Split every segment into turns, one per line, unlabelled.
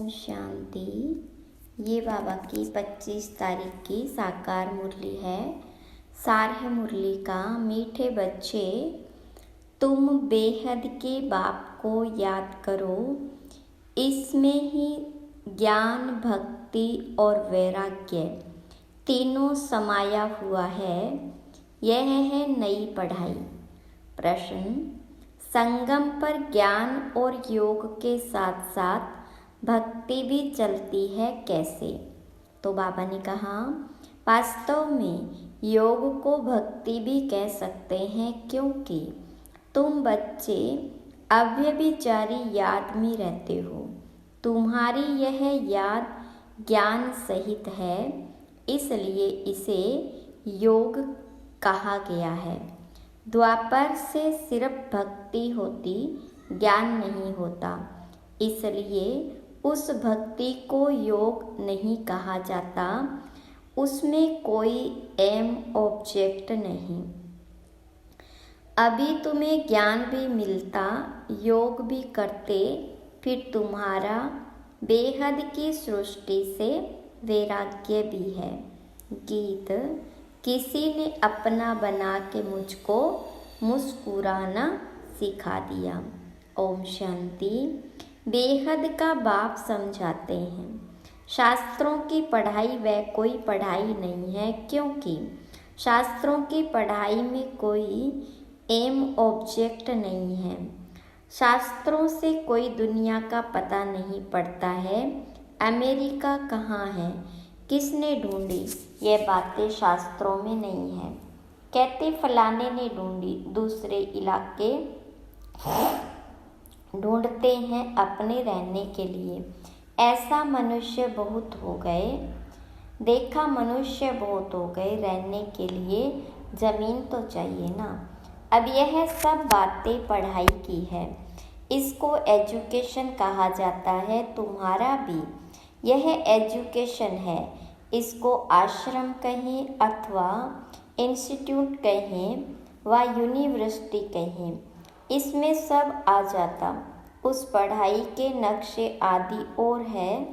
शांति। ये बाबा की 25 तारीख की साकार मुरली है। सार है मुरली का, मीठे बच्चे तुम बेहद के बाप को याद करो, इसमें ही ज्ञान, भक्ति और वैराग्य तीनों समाया हुआ है। यह है नई पढ़ाई। प्रश्न: संगम पर ज्ञान और योग के साथ साथ भक्ति भी चलती है, कैसे? तो बाबा ने कहा, वास्तव में योग को भक्ति भी कह सकते हैं, क्योंकि तुम बच्चे अव्यभिचारी याद में रहते हो। तुम्हारी यह याद ज्ञान सहित है, इसलिए इसे योग कहा गया है। द्वापर से सिर्फ भक्ति होती, ज्ञान नहीं होता, इसलिए उस भक्ति को योग नहीं कहा जाता। उसमें कोई एम ऑब्जेक्ट नहीं। अभी तुम्हें ज्ञान भी मिलता, योग भी करते, फिर तुम्हारा बेहद की सृष्टि से वैराग्य भी है। गीत: किसी ने अपना बना के मुझको मुस्कुराना सिखा दिया। ओम शांति। बेहद का बाप समझाते हैं, शास्त्रों की पढ़ाई वह कोई पढ़ाई नहीं है, क्योंकि शास्त्रों की पढ़ाई में कोई एम ऑब्जेक्ट नहीं है। शास्त्रों से कोई दुनिया का पता नहीं पड़ता है। अमेरिका कहाँ है, किसने ढूंढी, ये बातें शास्त्रों में नहीं है। कहते फलाने ने ढूंढी, दूसरे इलाके ढूंढते हैं अपने रहने के लिए। ऐसा मनुष्य बहुत हो गए, देखा मनुष्य बहुत हो गए, रहने के लिए जमीन तो चाहिए ना। अब यह सब बातें पढ़ाई की है, इसको एजुकेशन कहा जाता है। तुम्हारा भी यह एजुकेशन है। इसको आश्रम कहें अथवा इंस्टीट्यूट कहें व यूनिवर्सिटी कहें, इसमें सब आ जाता। उस पढ़ाई के नक्शे आदि और है।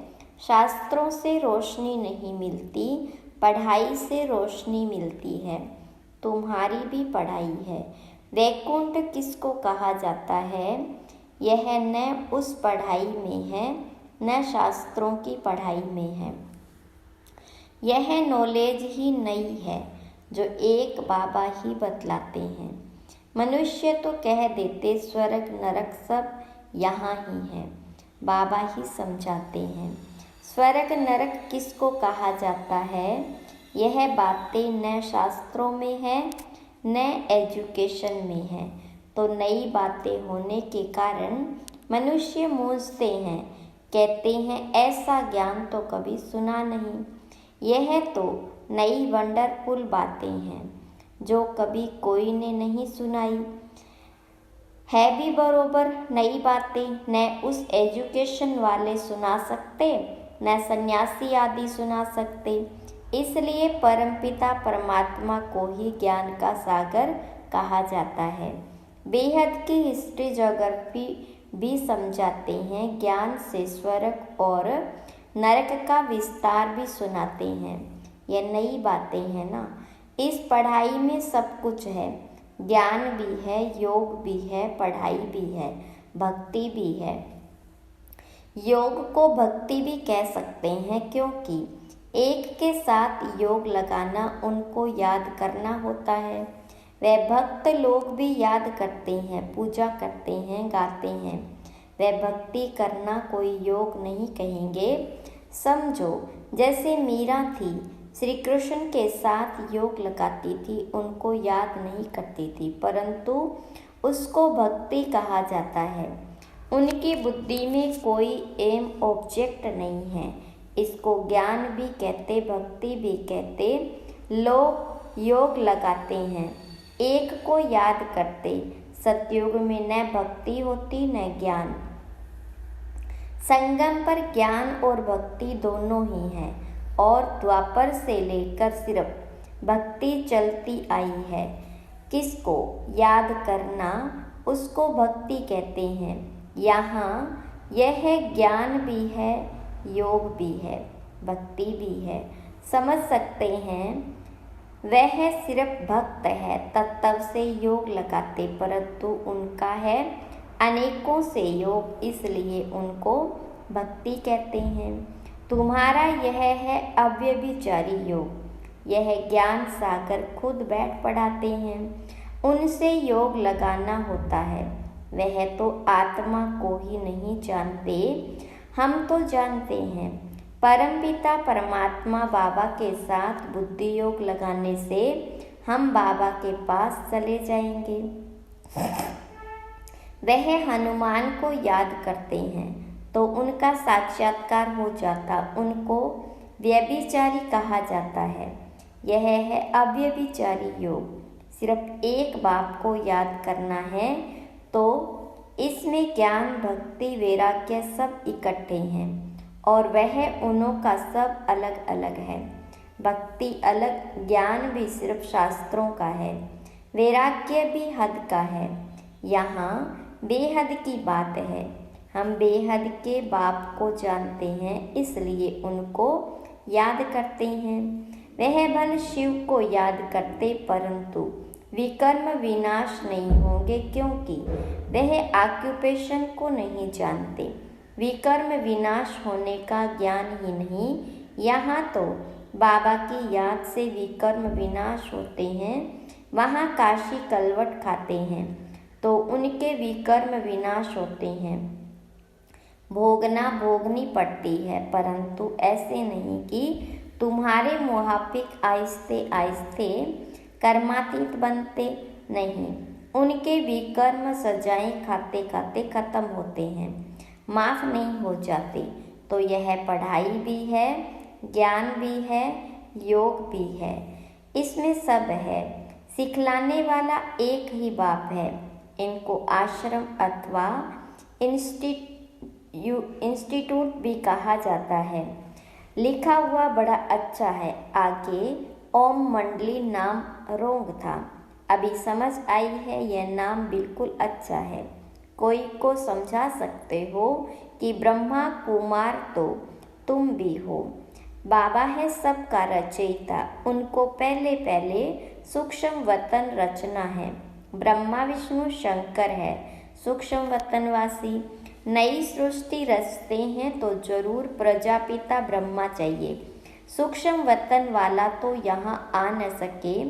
शास्त्रों से रोशनी नहीं मिलती, पढ़ाई से रोशनी मिलती है। तुम्हारी भी पढ़ाई है। वैकुंठ किसको कहा जाता है, यह न उस पढ़ाई में है, न शास्त्रों की पढ़ाई में है। यह नॉलेज ही नई है, जो एक बाबा ही बतलाते हैं। मनुष्य तो कह देते स्वर्ग नरक सब यहाँ ही है, बाबा ही समझाते हैं। स्वर्ग नरक किसको कहा जाता है, यह बातें न शास्त्रों में है, न एजुकेशन में है। तो नई बातें होने के कारण मनुष्य मूंझते हैं, कहते हैं ऐसा ज्ञान तो कभी सुना नहीं। यह तो नई वंडरफुल बातें हैं, जो कभी कोई ने नहीं सुनाई। है भी बरोबर नई बातें, न उस एजुकेशन वाले सुना सकते, न सन्यासी आदि सुना सकते। इसलिए परमपिता परमात्मा को ही ज्ञान का सागर कहा जाता है। बेहद की हिस्ट्री ज्योग्राफी भी समझाते हैं। ज्ञान से स्वर्ग और नरक का विस्तार भी सुनाते हैं। यह नई बातें हैं ना। इस पढ़ाई में सब कुछ है, ज्ञान भी है, योग भी है, पढ़ाई भी है, भक्ति भी है। योग को भक्ति भी कह सकते हैं, क्योंकि एक के साथ योग लगाना उनको याद करना होता है। वह भक्त लोग भी याद करते हैं, पूजा करते हैं, गाते हैं। वह भक्ति करना कोई योग नहीं कहेंगे। समझो जैसे मीरा थी, श्री कृष्ण के साथ योग लगाती थी, उनको याद नहीं करती थी, परंतु उसको भक्ति कहा जाता है। उनकी बुद्धि में कोई एम ऑब्जेक्ट नहीं है। इसको ज्ञान भी कहते, भक्ति भी कहते। लोग योग लगाते हैं, एक को याद करते। सतयुग में न भक्ति होती न ज्ञान। संगम पर ज्ञान और भक्ति दोनों ही हैं, और द्वापर से लेकर सिर्फ भक्ति चलती आई है। किसको याद करना, उसको भक्ति कहते हैं। यहाँ यह ज्ञान भी है, योग भी है, भक्ति भी है। समझ सकते हैं वह सिर्फ भक्त है, तत्व से योग लगाते, परंतु उनका है अनेकों से योग, इसलिए उनको भक्ति कहते हैं। तुम्हारा यह है अव्यभिचारी योग, यह ज्ञान सागर खुद बैठ पढ़ाते हैं, उनसे योग लगाना होता है। वह तो आत्मा को ही नहीं जानते, हम तो जानते हैं। परमपिता परमात्मा बाबा के साथ बुद्धि योग लगाने से हम बाबा के पास चले जाएंगे। वह हनुमान को याद करते हैं तो उनका साक्षात्कार हो जाता, उनको व्यभिचारी कहा जाता है। यह है अव्यभिचारी योग। सिर्फ एक बाप को याद करना है तो इसमें ज्ञान, भक्ति, वैराग्य सब इकट्ठे हैं और वह उन्हों का सब अलग अलग है। भक्ति अलग, ज्ञान भी सिर्फ शास्त्रों का है, वैराग्य भी हद का है। यहाँ बेहद की बात है। हम बेहद के बाप को जानते हैं, इसलिए उनको याद करते हैं। वह भल शिव को याद करते, परंतु विकर्म विनाश नहीं होंगे, क्योंकि वह ऑक्यूपेशन को नहीं जानते। विकर्म विनाश होने का ज्ञान ही नहीं, यहाँ तो बाबा की याद से विकर्म विनाश होते हैं। वहाँ काशी कलवट खाते हैं तो उनके विकर्म विनाश होते हैं। भोगना भोगनी पड़ती है, परंतु ऐसे नहीं कि तुम्हारे मुआफिक आहिस्ते आहिस्ते कर्मातीत बनते नहीं। उनके विकर्म सजाएं खाते खाते खत्म होते हैं, माफ नहीं हो जाते। तो यह पढ़ाई भी है, ज्ञान भी है, योग भी है, इसमें सब है। सिखलाने वाला एक ही बाप है। इनको आश्रम अथवा इंस्टीट्यूट भी कहा जाता है। लिखा हुआ बड़ा अच्छा है, आगे ओम मंडली नाम रोंग था, अभी समझ आई है यह नाम बिल्कुल अच्छा है। कोई को समझा सकते हो कि ब्रह्मा कुमार तो तुम भी हो। बाबा है सबका रचयिता, उनको पहले पहले सूक्ष्म वतन रचना है। ब्रह्मा विष्णु शंकर है सूक्ष्म वतनवासी। नई सृष्टि रचते हैं तो जरूर प्रजापिता ब्रह्मा चाहिए। सूक्ष्म वतन वाला तो यहाँ आ न सके,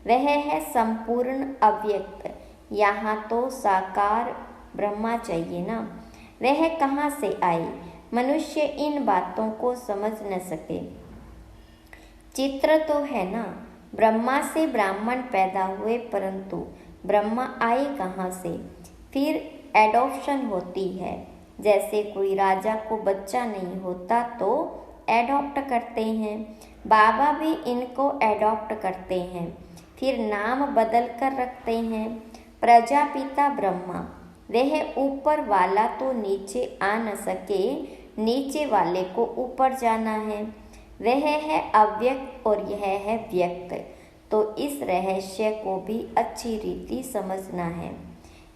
वह है संपूर्ण अव्यक्त। यहाँ तो साकार ब्रह्मा चाहिए ना, वह कहाँ से आए? मनुष्य इन बातों को समझ न सके। चित्र तो है ना, ब्रह्मा से ब्राह्मण पैदा हुए, परंतु ब्रह्मा आए कहाँ से? फिर एडॉप्शन होती है। जैसे कोई राजा को बच्चा नहीं होता तो एडॉप्ट करते हैं, बाबा भी इनको एडॉप्ट करते हैं, फिर नाम बदल कर रखते हैं। प्रजापिता ब्रह्मा, वह ऊपर वाला तो नीचे आ न सके, नीचे वाले को ऊपर जाना है। वह है अव्यक्त और यह है व्यक्त। तो इस रहस्य को भी अच्छी रीति समझना है,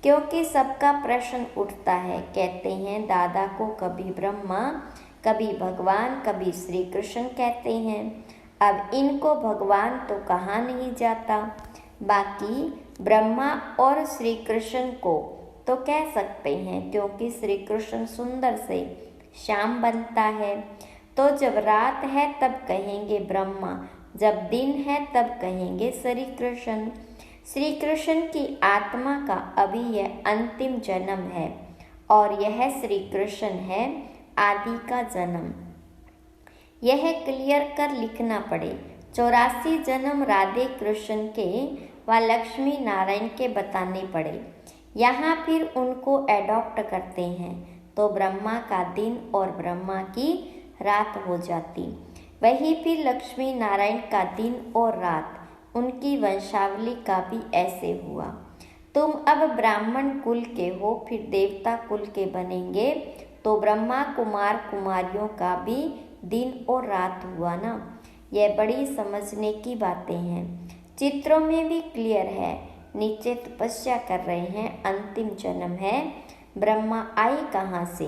क्योंकि सबका प्रश्न उठता है। कहते हैं दादा को कभी ब्रह्मा, कभी भगवान, कभी श्री कृष्ण कहते हैं। अब इनको भगवान तो कहा नहीं जाता, बाकी ब्रह्मा और श्री कृष्ण को तो कह सकते हैं, क्योंकि श्री कृष्ण सुंदर से शाम बनता है। तो जब रात है तब कहेंगे ब्रह्मा, जब दिन है तब कहेंगे श्री कृष्ण। श्री कृष्ण की आत्मा का अभी यह अंतिम जन्म है और यह श्री कृष्ण है आदि का जन्म। यह क्लियर कर लिखना पड़े। 84 जन्म राधे कृष्ण के व लक्ष्मी नारायण के बताने पड़े। यहाँ फिर उनको एडॉप्ट करते हैं तो ब्रह्मा का दिन और ब्रह्मा की रात हो जाती। वही फिर लक्ष्मी नारायण का दिन और रात, उनकी वंशावली का भी ऐसे हुआ। तुम अब ब्राह्मण कुल के हो, फिर देवता कुल के बनेंगे तो ब्रह्मा कुमार कुमारियों का भी दिन और रात हुआ ना। यह बड़ी समझने की बातें हैं, चित्रों में भी क्लियर है। नीचे तपस्या कर रहे हैं, अंतिम जन्म है। ब्रह्मा आए कहाँ से,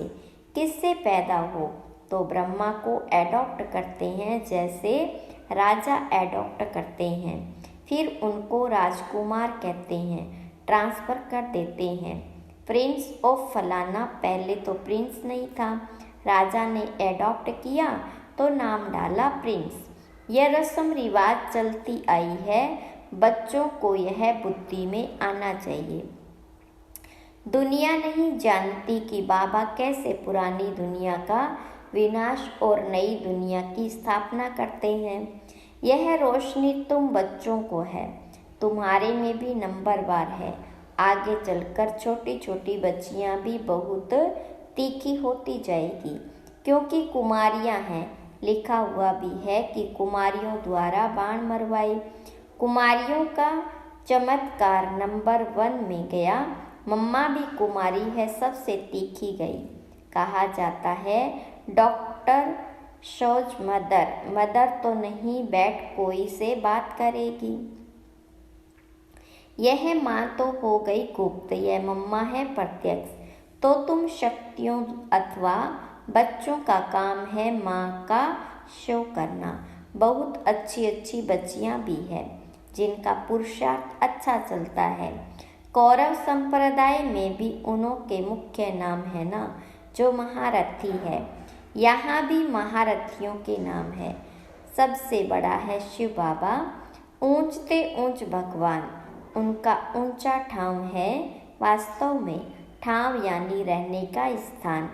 किससे पैदा हो? तो ब्रह्मा को एडॉप्ट करते हैं जैसे राजा एडॉप्ट करते हैं। फिर उनको राजकुमार कहते हैं, ट्रांसफ़र कर देते हैं। प्रिंस ऑफ फलाना, पहले तो प्रिंस नहीं था, राजा ने एडॉप्ट किया तो नाम डाला प्रिंस। यह रस्म रिवाज चलती आई है, बच्चों को यह बुद्धि में आना चाहिए। दुनिया नहीं जानती कि बाबा कैसे पुरानी दुनिया का विनाश और नई दुनिया की स्थापना करते हैं। यह रोशनी तुम बच्चों को है, तुम्हारे में भी नंबरवार है। आगे चलकर छोटी छोटी बच्चियां भी बहुत तीखी होती जाएगी, क्योंकि कुमारियां हैं। लिखा हुआ भी है कि कुमारियों द्वारा बाण मरवाए। कुमारियों का चमत्कार नंबर 1 में गया। मम्मा भी कुमारी है, सबसे तीखी गई। कहा जाता है डॉक्टर शोज मदर तो नहीं बैठ कोई से बात करेगी। यह माँ तो हो गई गुप्त, यह मम्मा है प्रत्यक्ष। तो तुम शक्तियों अथवा बच्चों का काम है माँ का शो करना। बहुत अच्छी अच्छी बच्चियाँ भी है जिनका पुरुषार्थ अच्छा चलता है। कौरव संप्रदाय में भी उन्हों के मुख्य नाम है ना, जो महारथी है। यहाँ भी महारथियों के नाम है। सबसे बड़ा है शिव बाबा, ऊंचते ऊंच भगवान। उनका ऊंचा ठाव है। वास्तव में ठाव यानी रहने का स्थान।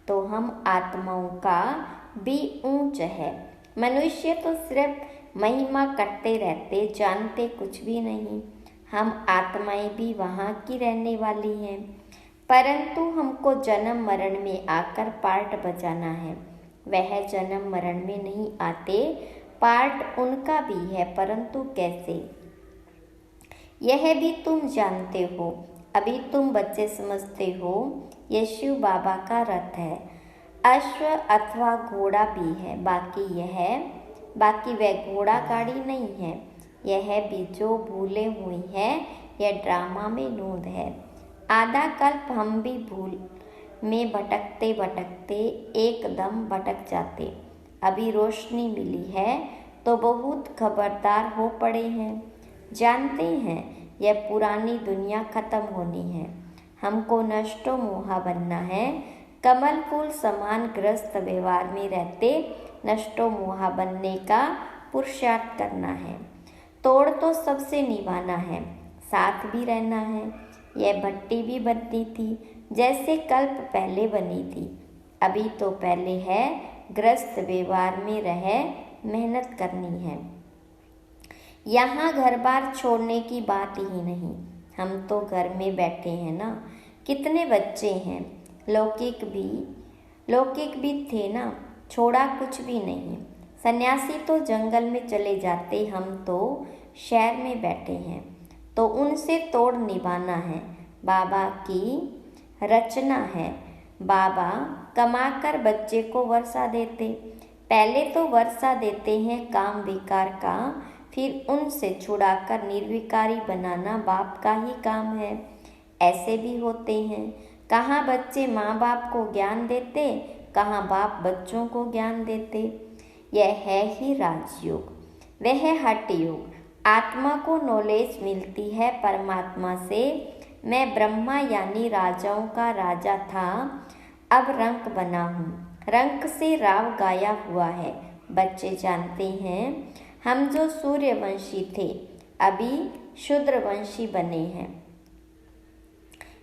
तो हम आत्माओं का भी ऊंच है। मनुष्य तो सिर्फ महिमा करते रहते, जानते कुछ भी नहीं। हम आत्माएं भी वहाँ की रहने वाली हैं, परंतु हमको जन्म मरण में आकर पार्ट बजाना है। वह जन्म मरण में नहीं आते, पार्ट उनका भी है, परंतु कैसे, यह भी तुम जानते हो। अभी तुम बच्चे समझते हो यह शिव बाबा का रथ है। अश्व अथवा घोड़ा भी है, बाकी वह घोड़ा गाड़ी नहीं है। यह भी जो भूले हुई है, यह ड्रामा में नूंद है। आधा कल्प हम भी भूल में भटकते भटकते एकदम भटक जाते। अभी रोशनी मिली है तो बहुत खबरदार हो पड़े हैं। जानते हैं यह पुरानी दुनिया खत्म होनी है। हमको नष्टो मोहा बनना है। कमल फूल समान ग्रस्त व्यवहार में रहते नष्टो मोहा बनने का पुरुषार्थ करना है। तोड़ तो सबसे निभाना है, साथ भी रहना है। यह भट्टी भी बनती थी जैसे कल्प पहले बनी थी। अभी तो पहले है ग्रस्त व्यवहार में रह मेहनत करनी है। यहाँ घर बार छोड़ने की बात ही नहीं। हम तो घर में बैठे हैं ना। कितने बच्चे हैं, लौकिक भी थे ना, छोड़ा कुछ भी नहीं। सन्यासी तो जंगल में चले जाते, हम तो शहर में बैठे हैं, तो उनसे तोड़ निभाना है। बाबा की रचना है। बाबा कमाकर बच्चे को वर्षा देते। पहले तो वर्षा देते हैं काम विकार का, फिर उनसे छुड़ाकर निर्विकारी बनाना बाप का ही काम है। ऐसे भी होते हैं। कहाँ बच्चे माँ बाप को ज्ञान देते, कहाँ बाप बच्चों को ज्ञान देते। यह है ही राजयोग, वह हठ योग। आत्मा को नॉलेज मिलती है परमात्मा से। मैं ब्रह्मा यानी राजाओं का राजा था, अब रंक बना हूँ। रंक से राव गाया हुआ है। बच्चे जानते हैं हम जो सूर्यवंशी थे, अभी शूद्रवंशी बने हैं।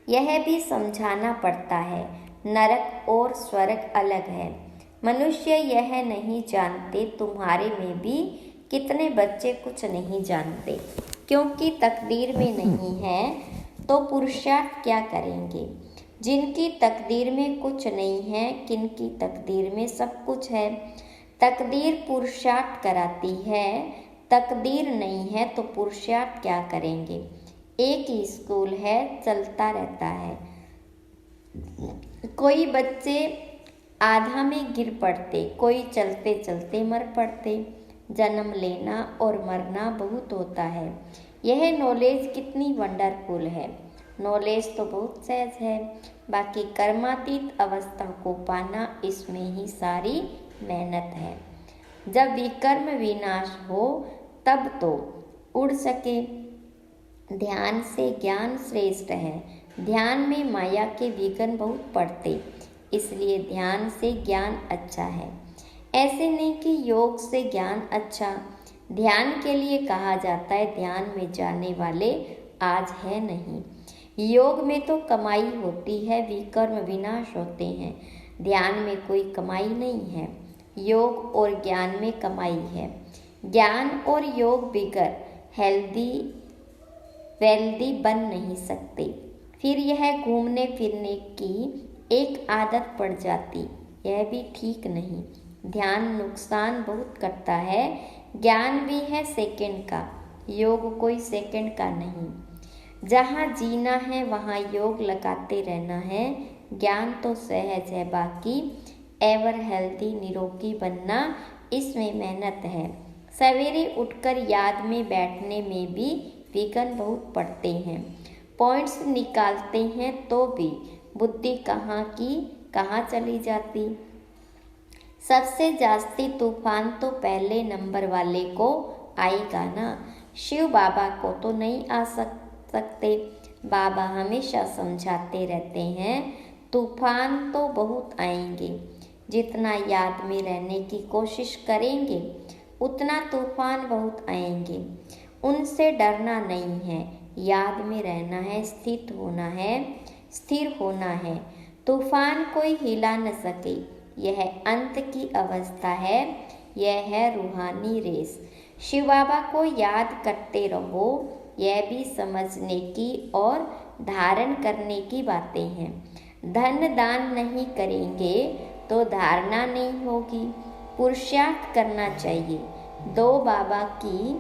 यह भी समझाना पड़ता है, नरक और स्वर्ग अलग है। मनुष्य यह नहीं जानते। तुम्हारे में भी कितने बच्चे कुछ नहीं जानते, क्योंकि तकदीर में नहीं है तो पुरुषार्थ क्या करेंगे। जिनकी तकदीर में कुछ नहीं है, किनकी तकदीर में सब कुछ है। तकदीर पुरुषार्थ कराती है, तकदीर नहीं है तो पुरुषार्थ क्या करेंगे। एक ही स्कूल है, चलता रहता है। कोई बच्चे आधा में गिर पड़ते, कोई चलते चलते मर पड़ते। जन्म लेना और मरना बहुत होता है। यह नॉलेज कितनी वंडरफुल है। नॉलेज तो बहुत सहज है, बाकी कर्मातीत अवस्था को पाना इसमें ही सारी मेहनत है। जब विकर्म विनाश हो तब तो उड़ सके। ध्यान से ज्ञान श्रेष्ठ है। ध्यान में माया के विघ्न बहुत पड़ते, इसलिए ध्यान से ज्ञान अच्छा है। ऐसे नहीं कि योग से ज्ञान अच्छा। ध्यान के लिए कहा जाता है ध्यान में जाने वाले आज है नहीं। योग में तो कमाई होती है, विकर्म विनाश होते हैं। ध्यान में कोई कमाई नहीं है, योग और ज्ञान में कमाई है। ज्ञान और योग बिगर हेल्दी वेल्दी बन नहीं सकते। फिर यह घूमने फिरने की एक आदत पड़ जाती, यह भी ठीक नहीं। ध्यान नुकसान बहुत करता है। ज्ञान भी है सेकंड का, योग कोई सेकंड का नहीं। जहाँ जीना है वहाँ योग लगाते रहना है। ज्ञान तो सहज है, बाकी एवर हेल्दी निरोगी बनना इसमें मेहनत है। सवेरे उठकर याद में बैठने में भी विघ्न बहुत पड़ते हैं। पॉइंट्स निकालते हैं तो भी बुद्धि कहाँ की कहाँ चली जाती। सबसे जास्ती तूफान तो पहले नंबर वाले को आएगा ना। शिव बाबा को तो नहीं आ सकते। बाबा हमेशा समझाते रहते हैं तूफान तो बहुत आएंगे। जितना याद में रहने की कोशिश करेंगे उतना तूफान बहुत आएंगे। उनसे डरना नहीं है, याद में रहना है, स्थिर होना है। तूफान कोई हिला न सके, यह अंत की अवस्था है, यह है रूहानी रेस। शिव बाबा को याद करते रहो, यह भी समझने की और धारण करने की बातें हैं। धन दान नहीं करेंगे तो धारणा नहीं होगी, पुरुषार्थ करना चाहिए। दो बाबा की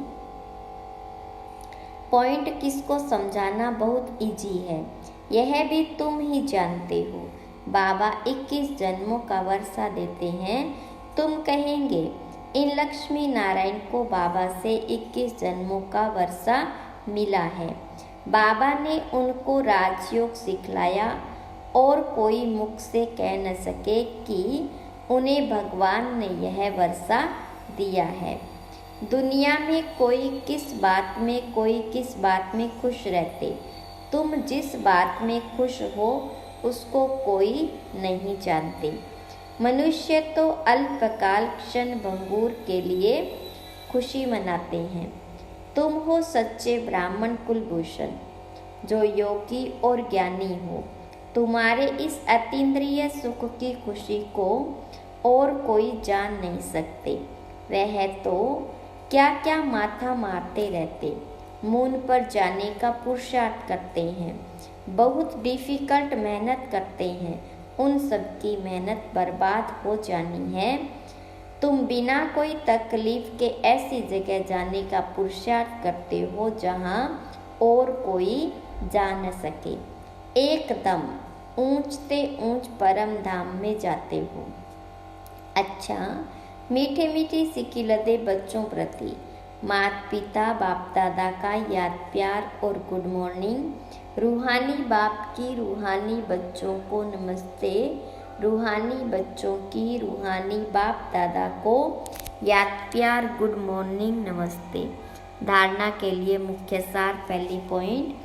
पॉइंट किसको समझाना बहुत इजी है, यह भी तुम ही जानते हो। बाबा 21 जन्मों का वर्षा देते हैं। तुम कहेंगे इन लक्ष्मी नारायण को बाबा से 21 जन्मों का वर्षा मिला है। बाबा ने उनको राजयोग सिखलाया और कोई मुख से कह न सके कि उन्हें भगवान ने यह वर्षा दिया है। दुनिया में कोई किस बात में खुश रहते। तुम जिस बात में खुश हो उसको कोई नहीं जानते। मनुष्य तो अल्पकाल क्षण भंगुर के लिए खुशी मनाते हैं। तुम हो सच्चे ब्राह्मण कुलभूषण, जो योगी और ज्ञानी हो। तुम्हारे इस अतीन्द्रिय सुख की खुशी को और कोई जान नहीं सकते। वह तो क्या क्या माथा मारते रहते, मून पर जाने का पुरुषार्थ करते हैं, बहुत डिफिकल्ट मेहनत करते हैं। उन सब की मेहनत बर्बाद हो जानी है। तुम बिना कोई तकलीफ के ऐसी जगह जाने का पुरुषार्थ करते हो जहाँ और कोई जा न सके। एकदम ऊंचते ऊंच परम धाम में जाते हो। अच्छा, मीठे मीठी सिक्की लदे बच्चों प्रति माता पिता बाप दादा का याद प्यार और गुड मॉर्निंग। रूहानी बाप की रूहानी बच्चों को नमस्ते। रूहानी बच्चों की रूहानी बाप दादा को याद प्यार गुड मॉर्निंग नमस्ते। धारणा के लिए मुख्य सार। पहली पॉइंट,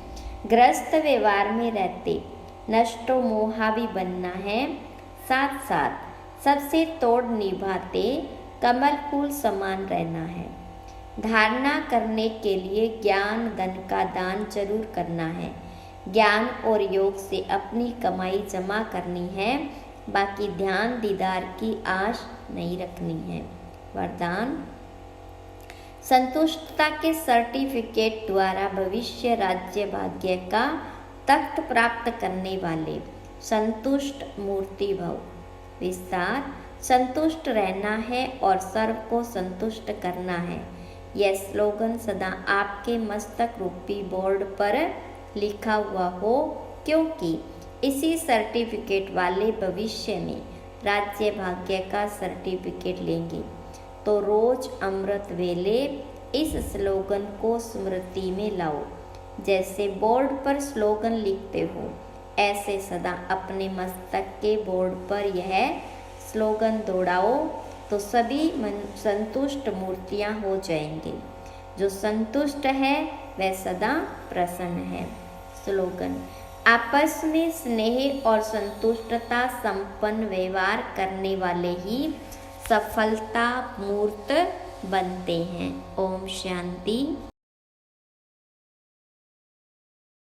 ग्रस्त व्यवहार में रहते नष्टो मोहावी बनना है। साथ साथ सबसे तोड़ निभाते कमल फूल समान रहना है। धारणा करने के लिए ज्ञान धन का दान जरूर करना है। ज्ञान और योग से अपनी कमाई जमा करनी है, बाकी ध्यान दीदार की आश नहीं रखनी है। वरदान, संतुष्टता के सर्टिफिकेट द्वारा भविष्य राज्य भाग्य का तख्त प्राप्त करने वाले संतुष्ट मूर्ति भव। विस्तार, संतुष्ट रहना है और सर्व को संतुष्ट करना है। यह स्लोगन सदा आपके मस्तक रूपी बोर्ड पर लिखा हुआ हो, क्योंकि इसी सर्टिफिकेट वाले भविष्य में राज्य भाग्य का सर्टिफिकेट लेंगे। तो रोज अमृत वेले इस स्लोगन को स्मृति में लाओ। जैसे बोर्ड पर स्लोगन लिखते हो, ऐसे सदा अपने मस्तक के बोर्ड पर यह स्लोगन दौड़ाओ तो सभी संतुष्ट मूर्तियाँ हो जाएंगे। जो संतुष्ट है वह सदा प्रसन्न है। स्लोगन: आपस में स्नेह और संतुष्टता संपन्न व्यवहार करने वाले ही सफलता मूर्त बनते हैं। ओम शांति।